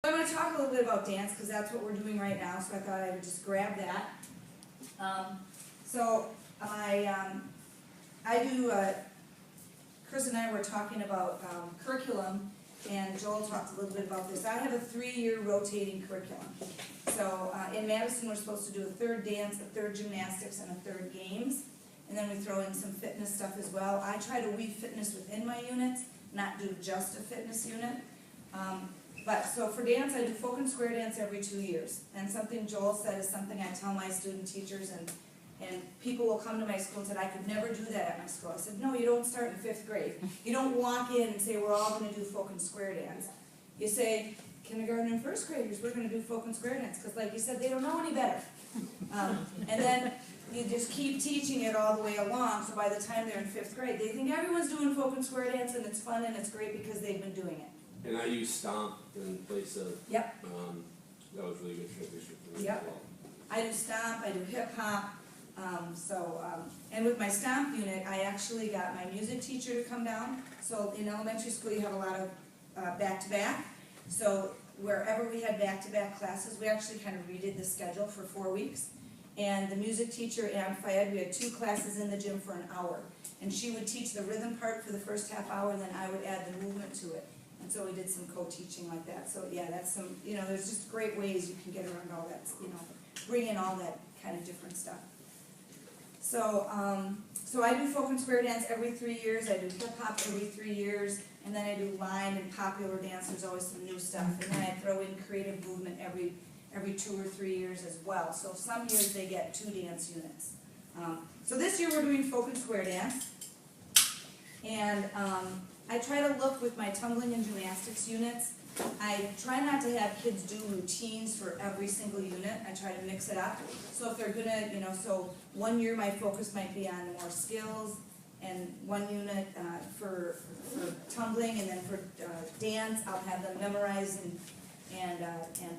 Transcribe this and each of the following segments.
I'm going to talk a little bit about dance because that's what we're doing right now, so I thought I would just grab that. Chris and I were talking about curriculum, and Joel talked a little bit about this. I have a 3-year rotating curriculum. So in Madison, we're supposed to do a third dance, a third gymnastics, and a third games. And then we throw in some fitness stuff as well. I try to weave fitness within my units, not do just a fitness unit. So for dance, I do folk and square dance every 2 years. And something Joel said is something I tell my student teachers, and people will come to my school and say, I could never do that at my school. I said, no, you don't start in 5th grade. You don't walk in and say, we're all going to do folk and square dance. You say, kindergarten and 1st graders, we're going to do folk and square dance, because like you said, they don't know any better. And then you just keep teaching it all the way along, so by the time they're in 5th grade, they think everyone's doing folk and square dance, and it's fun and it's great because they've been doing it. And I use stomp in place of, Yep. That was really good transition for me Yep. as well. I do stomp, I do hip hop, and with my stomp unit, I actually got my music teacher to come down. So in elementary school, you have a lot of back-to-back. So wherever we had back-to-back classes, we actually kind of redid the schedule for 4 weeks. And the music teacher and Fayed, we had 2 classes in the gym for an hour. And she would teach the rhythm part for the first half hour, and then I would add the movement to it. And so we did some co-teaching like that. So yeah, that's some, there's just great ways you can get around all that, bring in all that kind of different stuff. So I do folk and square dance every 3 years. I do hip hop every 3 years, and then I do line and popular dance. There's always some new stuff, and then I throw in creative movement every 2 or 3 years as well. So some years they get 2 dance units. So this year we're doing folk and square dance, and I try to look with my tumbling and gymnastics units. I try not to have kids do routines for every single unit. I try to mix it up. So if they're gonna, so 1 year my focus might be on more skills, and 1 unit for tumbling, and then for dance, I'll have them memorize and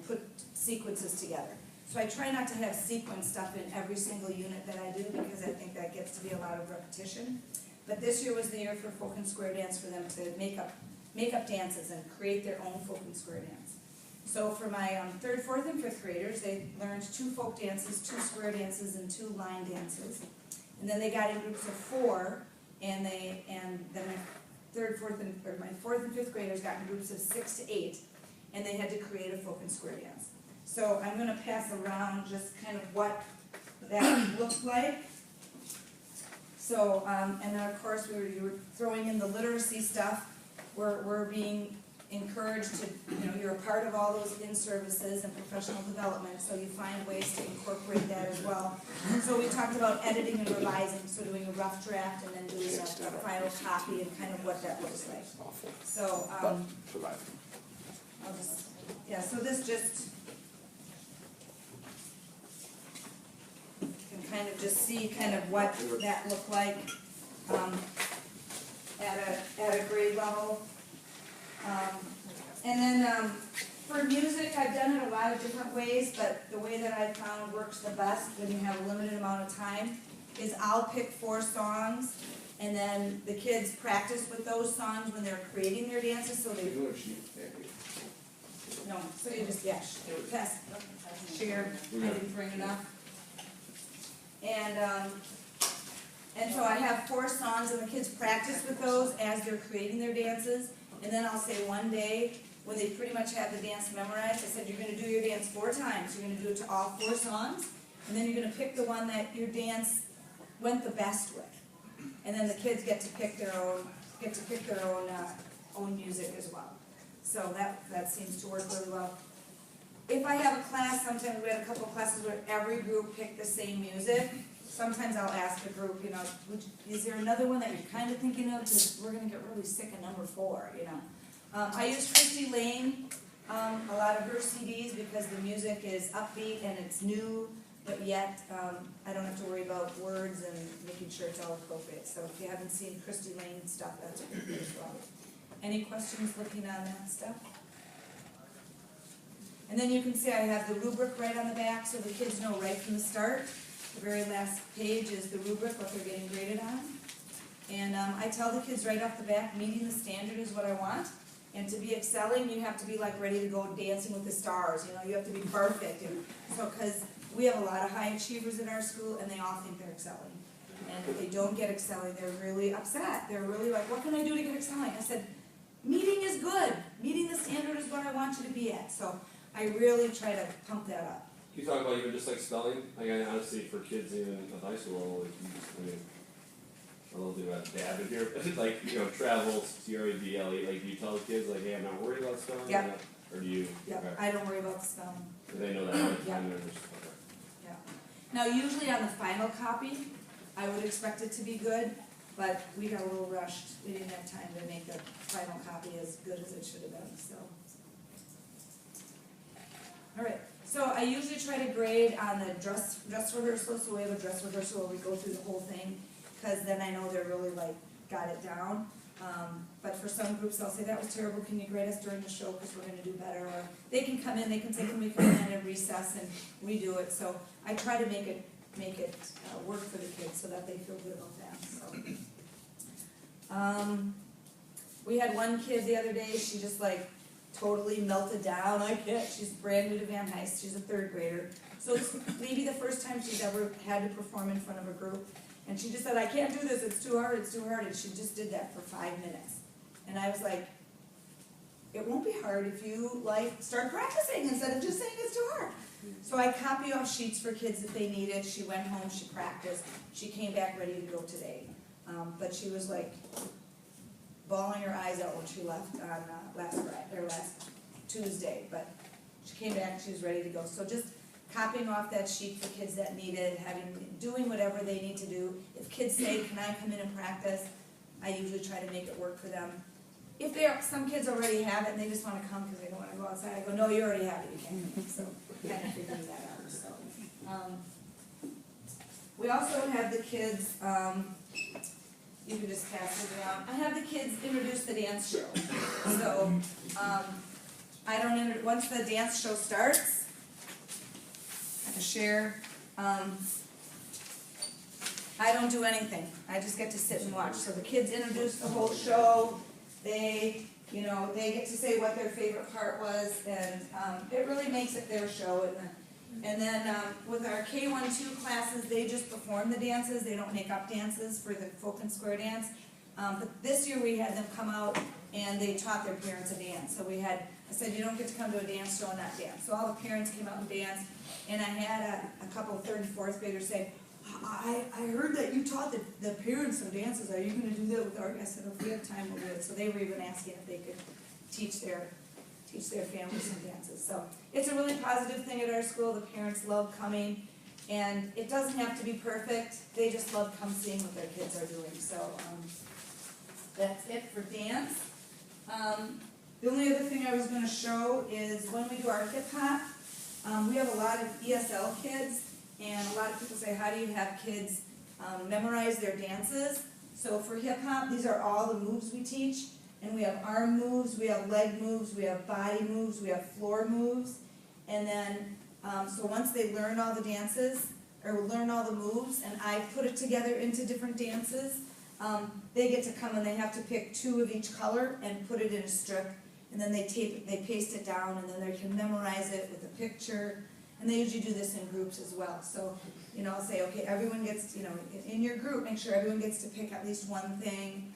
put sequences together. So I try not to have sequence stuff in every single unit that I do, because I think that gets to be a lot of repetition. But this year was the year for folk and square dance, for them to make up dances and create their own folk and square dance. So for my 3rd, 4th, and 5th graders, they learned 2 folk dances, 2 square dances, and 2 line dances. And then they got in groups of 4, and then my 4th, and 5th graders got in groups of 6 to 8, and they had to create a folk and square dance. So I'm going to pass around just kind of what that looks like. So, and then of course you were throwing in the literacy stuff. We're being encouraged to, you're a part of all those in-services and professional development, so you find ways to incorporate that as well. So we talked about editing and revising, so doing a rough draft and then doing a final copy and kind of what that looks like. So, so this just kind of just see kind of what that looked like at a grade level. And then for music, I've done it a lot of different ways, but the way that I found works the best when you have a limited amount of time is I'll pick 4 songs, and then the kids practice with those songs when they're creating their dances. So they no, so you just pass, share. I didn't bring enough. And so I have 4 songs, and the kids practice with those as they're creating their dances. And then I'll say one day, when they pretty much have the dance memorized, I said, you're going to do your dance 4 times. You're going to do it to all 4 songs, and then you're going to pick the one that your dance went the best with. And then the kids get to pick their own music as well. So that seems to work really well. If I have a class, sometimes we had a couple of classes where every group picked the same music. Sometimes I'll ask the group, is there another one that you're kind of thinking of? Because we're going to get really sick of number 4, I use Christy Lane, a lot of her CDs, because the music is upbeat and it's new, but yet I don't have to worry about words and making sure it's all appropriate. So if you haven't seen Christy Lane stuff, that's pretty good as well. Any questions looking on that stuff? And then you can see I have the rubric right on the back, so the kids know right from the start. The very last page is the rubric, what they're getting graded on. And I tell the kids right off the bat, meeting the standard is what I want. And to be excelling, you have to be like ready to go dancing with the stars, you know, you have to be perfect. And so, cause we have a lot of high achievers in our school and they all think they're excelling. And if they don't get excelling, they're really upset. They're really like, what can I do to get excelling? I said, meeting is good. Meeting the standard is what I want you to be at. So I really try to pump that up. Can you talk about even just like spelling? Like I honestly, for kids even at high school level, like you just, I mean, a little bit about dab in here, like, you know, travels, TRAVLE, like, do you tell the kids, like, hey, I'm not worried about spelling? Yeah. Or do you? Yeah, Okay. I don't worry about the spelling. Do they know that ahead of Yeah. time, they're just, okay. Yeah. Now, usually on the final copy, I would expect it to be good, but we got a little rushed. We didn't have time to make the final copy as good as it should have been, so. All right, so I usually try to grade on the dress rehearsal, so we have a dress rehearsal where we go through the whole thing, because then I know they're really like, got it down. But for some groups, I'll say, that was terrible, can you grade us during the show, because we're gonna do better, or they can come in, they can say, can we come in and recess and redo it, so I try to make it work for the kids, so that they feel good about that, so. We had one kid the other day, she just like totally melted down, she's brand new to Van Heist, she's a 3rd grader, so it's maybe the first time she's ever had to perform in front of a group. And she just said, I can't do this, it's too hard, and she just did that for 5 minutes. And I was like, it won't be hard if you like start practicing instead of just saying it's too hard. So I copy off sheets for kids if they need it, she went home, she practiced, she came back ready to go today. But she was like bawling her eyes out when she left on last Tuesday, but she came back, she was ready to go. So just copying off that sheet for kids that need it, doing whatever they need to do. If kids say, can I come in and practice, I usually try to make it work for them. If some kids already have it and they just want to come because they don't want to go outside, I go, no, you already have it, you can't come. So kind of figuring that out. So we also have the kids, you can just pass it around. I have the kids introduce the dance show. So once the dance show starts, to share. I don't do anything. I just get to sit and watch. So the kids introduce the whole show. They get to say what their favorite part was, and it really makes it their show. And then with our K1-2 classes, they just perform the dances. They don't make up dances for the folk and square dance. But this year we had them come out and they taught their parents a dance. So I said, you don't get to come to a dance show and not dance. So all the parents came out and danced. And I had a couple of 3rd and 4th graders say, I heard that you taught the parents some dances. Are you going to do that with our? I said, if we have time, we'll do it. So they were even asking if they could teach their families some dances. So it's a really positive thing at our school. The parents love coming. And it doesn't have to be perfect. They just love seeing what their kids are doing. So that's it for dance. The only other thing I was going to show is when we do our hip hop, we have a lot of ESL kids, and a lot of people say, how do you have kids memorize their dances? So for hip hop, these are all the moves we teach, and we have arm moves, we have leg moves, we have body moves, we have floor moves, and then so once they learn all the dances, or learn all the moves, and I put it together into different dances, they get to come and they have to pick 2 of each color and put it in a strip, and then they paste it down, and then they can memorize it with a picture, and they usually do this in groups as well. So, I'll say, okay, everyone gets, in your group, make sure everyone gets to pick at least one thing.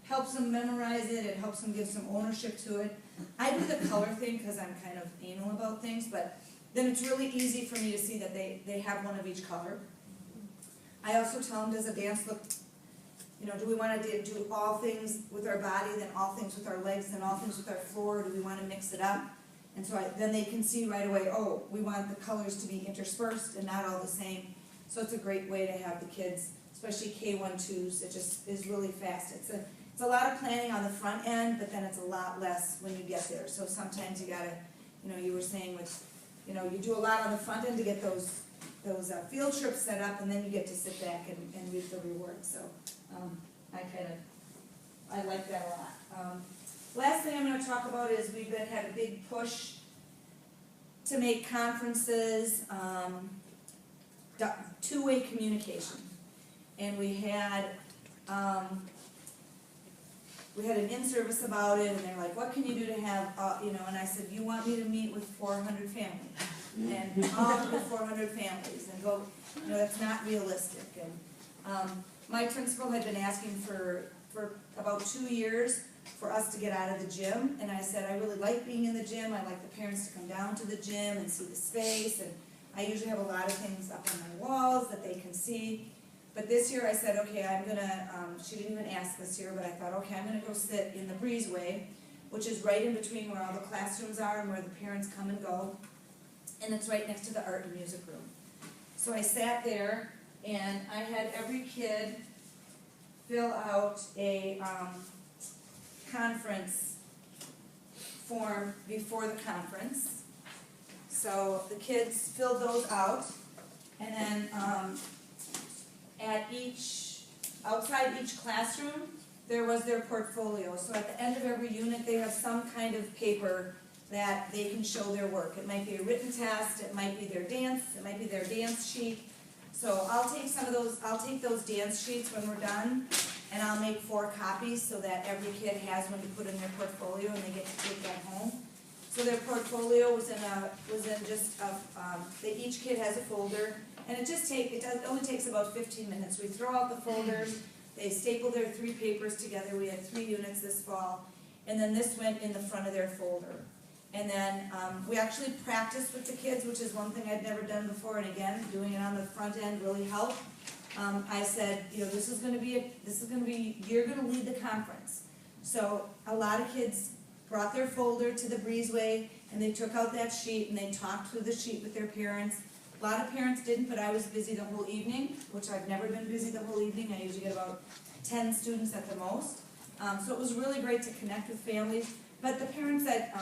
Helps them memorize it, it helps them give some ownership to it. I do the color thing because I'm kind of anal about things, but then it's really easy for me to see that they have one of each color. I also tell them, does a dance look, do we want to do all things with our body, then all things with our legs, then all things with our floor, do we want to mix it up? And so then they can see right away, oh, we want the colors to be interspersed and not all the same. So it's a great way to have the kids, especially K1-2s, it just is really fast. It's a lot of planning on the front end, but then it's a lot less when you get there. So sometimes you gotta, you were saying with, you do a lot on the front end to get those field trips set up, and then you get to sit back and reap the rewards. So I like that a lot. Last thing I'm going to talk about is we've had a big push to make conferences two-way communication, and we had we had an in-service about it, and they're like, what can you do to have, and I said, you want me to meet with 400 families? And talk with 400 families, and go, that's not realistic. And my principal had been asking for about 2 years for us to get out of the gym, and I said, I really like being in the gym, I like the parents to come down to the gym and see the space, and I usually have a lot of things up on my walls that they can see. But this year I said, okay, I'm gonna, she didn't even ask this year, but I thought, okay, I'm gonna go sit in the breezeway, which is right in between where all the classrooms are and where the parents come and go, and it's right next to the art and music room. So I sat there, and I had every kid fill out a conference form before the conference. So the kids filled those out, and then outside each classroom, there was their portfolio. So at the end of every unit, they have some kind of paper that they can show their work. It might be a written test, it might be their dance sheet. So I'll take those dance sheets when we're done, and I'll make 4 copies so that every kid has one to put in their portfolio and they get to take that home. So their portfolio was in each kid has a folder, and it only takes about 15 minutes. We throw out the folders, they staple their 3 papers together. We had 3 units this fall, and then this went in the front of their folder. And then we actually practiced with the kids, which is one thing I'd never done before, and again, doing it on the front end really helped. I said, this is going to be, you're going to lead the conference. So a lot of kids brought their folder to the breezeway, and they took out that sheet, and they talked through the sheet with their parents. A lot of parents didn't, but I was busy the whole evening, which I've never been busy the whole evening. I usually get about 10 students at the most. So it was really great to connect with families. But the parents that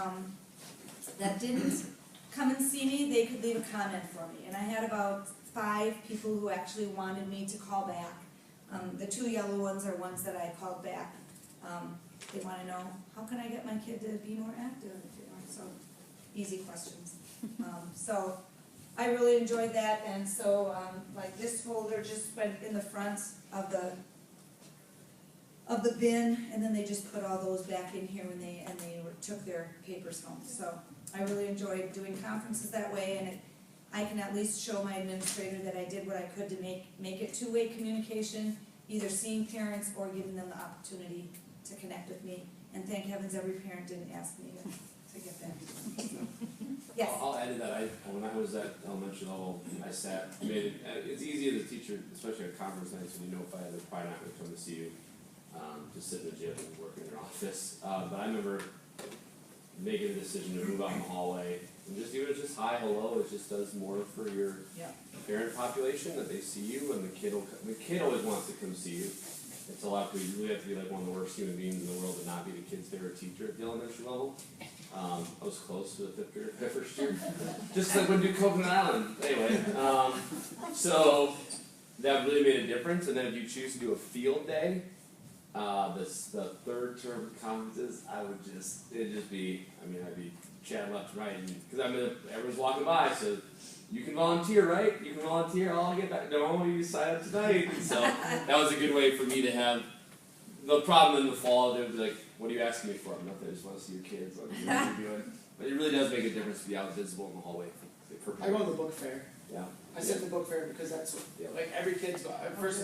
didn't come and see me, they could leave a comment for me. And I had about 5 people who actually wanted me to call back. The 2 yellow ones are ones that I called back. They want to know, how can I get my kid to be more active? So easy questions. So I really enjoyed that, and so like this folder just went in the front of the bin, and then they just put all those back in here when they took their papers home. So I really enjoyed doing conferences that way, and I can at least show my administrator that I did what I could to make it 2-way communication, either seeing parents or giving them the opportunity to connect with me. And thank heavens every parent didn't ask me to get that. So, yes. I'll add to that. When I was at elementary level, it's easy as a teacher, especially at conference nights, when you know if they're probably not going to come to see you, to sit in the gym and work in your office. But I remember making a decision to move out in the hallway, and just even if it's just hi, hello, it just does more for your parent population, that they see you, and the kid always wants to come see you. It's a lot, you really have to be like one of the worst human beings in the world to not be the kid's favorite teacher at the elementary level. I was close to the first year. Just like when we do Koval Island. Anyway, so that really made a difference. And then if you choose to do a field day, the 3rd term of conferences, I'd be chatting left and right, because everyone's walking by, so you can volunteer, right? You can volunteer, I'll get back. No, you sign up tonight. So that was a good way for me to have the problem in the fall. They would be like, what are you asking me for? Nothing, I just want to see your kids. What you're doing. But it really does make a difference to be out visible in the hallway. I go to the book fair. Yeah. I sit at the book fair because that's what, like every kid's first.